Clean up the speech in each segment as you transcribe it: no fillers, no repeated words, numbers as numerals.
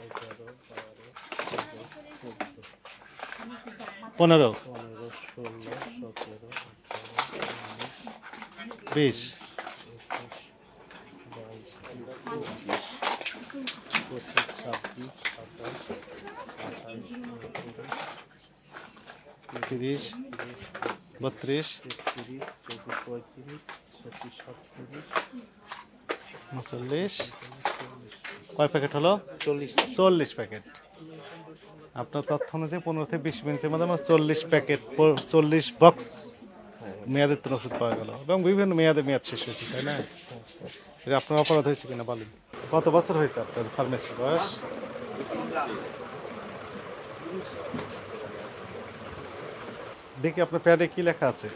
15, 16, 17, 18, 19, 20, 30, 32, 39, কয় প্যাকেট হলো? 40 প্যাকেট। আপনার তথ্য অনুযায়ী 15 থেকে 20 মিনিটের মধ্যে আমার 40 প্যাকেট 40 বক্স মেয়াদের ওষুধ পাওয়া গেল এবং বিভিন্ন মেয়াদ শেষ হয়েছে, তাই না? এটা আপনার অপরাধ হয়েছে কিনা বলেন। কত বছর হয়েছে আপনার ফার্মেসির বয়স? দেখি আপনার প্যাডে কি লেখা আছে।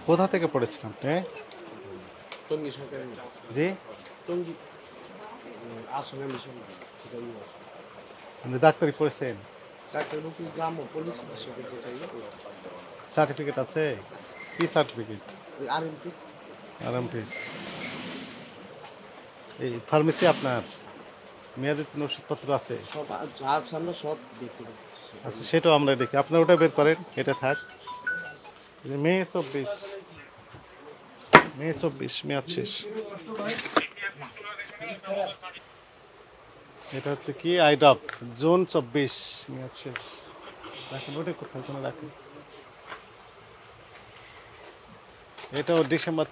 কোথা থেকে পড়েছেন আপনি? জি, আপনি ডাক্তারি পড়েছেন? সার্টিফিকেট আছে? কি সার্টিফিকেট? আরএমপি। এই ফার্মেসি আপনার মেয়াদের ওষুধপত্র আছে? আচ্ছা, সেটাও আমরা দেখি। আপনার ওটা বের করেন, এটা থাক। মে 24, মেয়াদ শেষ। এটা হচ্ছে কি আইডপ, জুন 24 মেয়াদ শেষ। রাখেন ওটা কোথায় কোনো রাখেন। এটাও ডিসেম্বর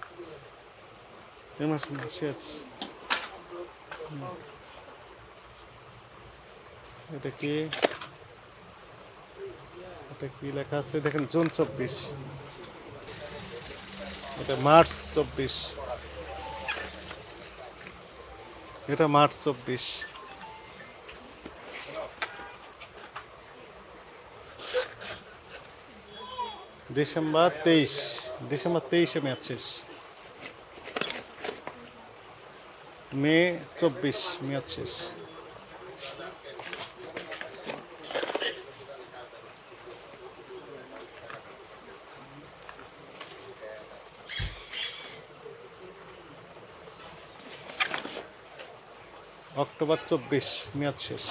শেষ। এটা কি লেখা আছে দেখেন, জুন 24। এটা মার্চ 24, এটা মার্চ 24। ডিসেম্বর 23-এ মেয়াদ শেষ। মে 24 মেয়াদ শেষ। অক্টোবর 24 মেয়াদ শেষ।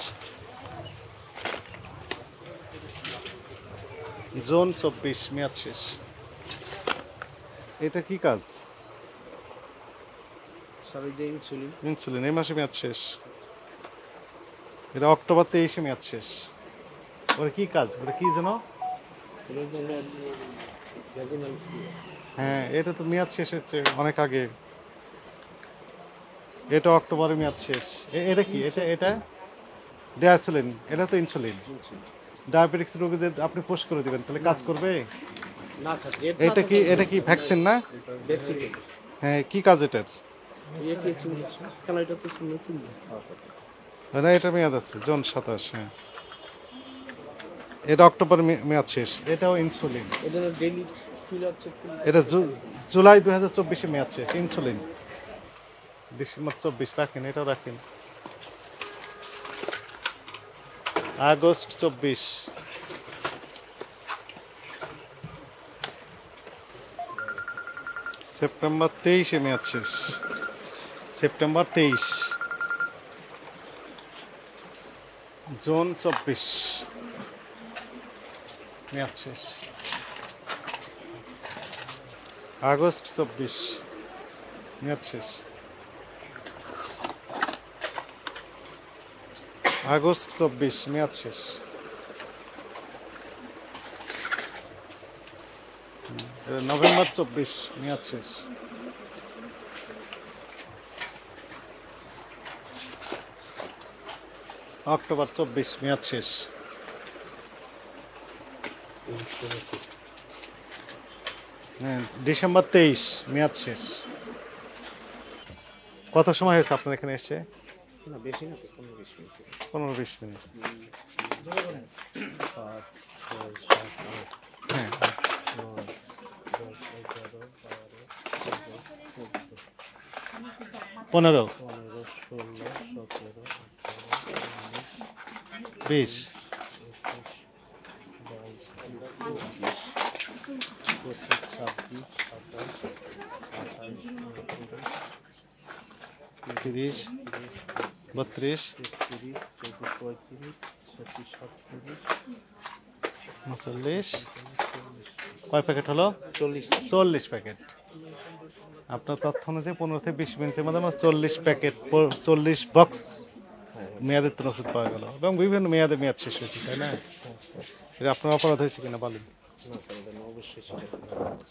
জুন 24 মেয়াদ শেষ। এটা কি কাজ? ইনসুলিন, এই মাসে মেয়াদ শেষ। এটা অক্টোবর 23-এ মেয়াদ শেষ। ওটা কি কাজ? ওটা কি যেন? হ্যাঁ, এটা তো মেয়াদ শেষ হচ্ছে অনেক আগে। এটা অক্টোবরে মেয়াদ শেষ। এটা কি? এটা ডায়াসিলিন, এটা তো ইনসুলিন। ডায়াবেটিক্স রোগীদের আপনি পোস্ট করে দিবেন, তাহলে কাজ করবে? এটা কি ভ্যাকসিন না? হ্যাঁ, কি কাজ এটার? এটা মেয়াদ আছে জুন 27। হ্যাঁ, এটা অক্টোবর মেয়াদ শেষ। এটাও ইনসুলিন। এটা জুলাই 2024-এ মেয়াদ শেষ। ইনসুলিন ডিসেম্বর 24 রাখেন, এটাও রাখেন। আগস্ট 24, সেপ্টেম্বর 23-এ মেয়াদ শেষ। সেপ্টেম্বর 23, জুন 24 মেয়াদ শেষ। আগস্ট 24 মেয়াদ শেষ। আগস্ট 24 মেয়াদ শেষ। নভেম্বর 24 মেয়াদ শেষ। অক্টোবর 24 মেয়াদ শেষ। হ্যাঁ, ডিসেম্বর 23 মেয়াদ শেষ। কত সময় হয়েছে আপনার এখানে এসছে? বেশি না, 15-20 মিনিট। হ্যাঁ, 15, 16, 17, 18, 19, 20, 21, 22, 23, 24, 25, 26, 27, তিরিশ, 32, 39, কয় প্যাকেট হলো? 40 প্যাকেট। আপনার তথ্য অনুযায়ী 15 থেকে 20 মিনিটের মধ্যে আমার 40 প্যাকেট 40 বক্স মেয়াদের ওষুধ পাওয়া গেল এবং বিভিন্ন মেয়াদ শেষ হয়েছে, তাই না? এটা আপনার অপরাধ হয়েছে কিনা বলেন?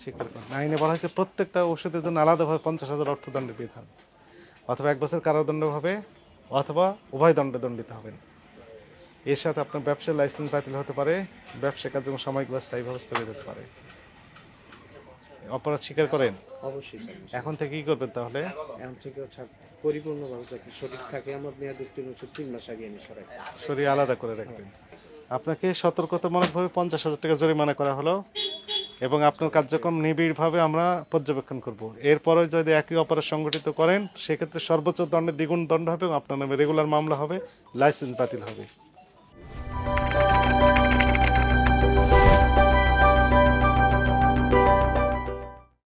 স্বীকার করেন। আইনে বলা হয়েছে প্রত্যেকটা ওষুধের জন্য আলাদাভাবে 50,000 অর্থদণ্ডের বিধান, অথবা 1 বছর কারাদণ্ড হবে অথবা উভয় দণ্ডে দণ্ডিত হবেন। এর সাথে আপনার ব্যবসার লাইসেন্স বাতিল হতে পারে, ব্যবসা কার্যক্রম সাময়িক বা স্থায়ী ব্যবস্থা হয়ে যেতে পারে। অপরাধ স্বীকার করেন? অবশ্যই স্যার। এখন থেকে কি করবেন তাহলে? এখন থেকে পরিপূর্ণভাবে যাতে সঠিক থাকে, আমার মেয়াদ উত্তীর্ণ হচ্ছে 3 মাস আগে আমি সরাই সরিয়ে আলাদা করে রাখবেন। আপনাকে সতর্কতামূলকভাবে 50,000 টাকা জরিমানা করা হলো এবং আপনার কার্যক্রম নিবিড়ভাবে আমরা পর্যবেক্ষণ করব। এরপরে যদি একই অপরাধ সংগঠিত করেন সেক্ষেত্রে সর্বোচ্চ দণ্ডের দ্বিগুণ দণ্ড হবে এবং আপনার নামে রেগুলার মামলা হবে, লাইসেন্স বাতিল হবে।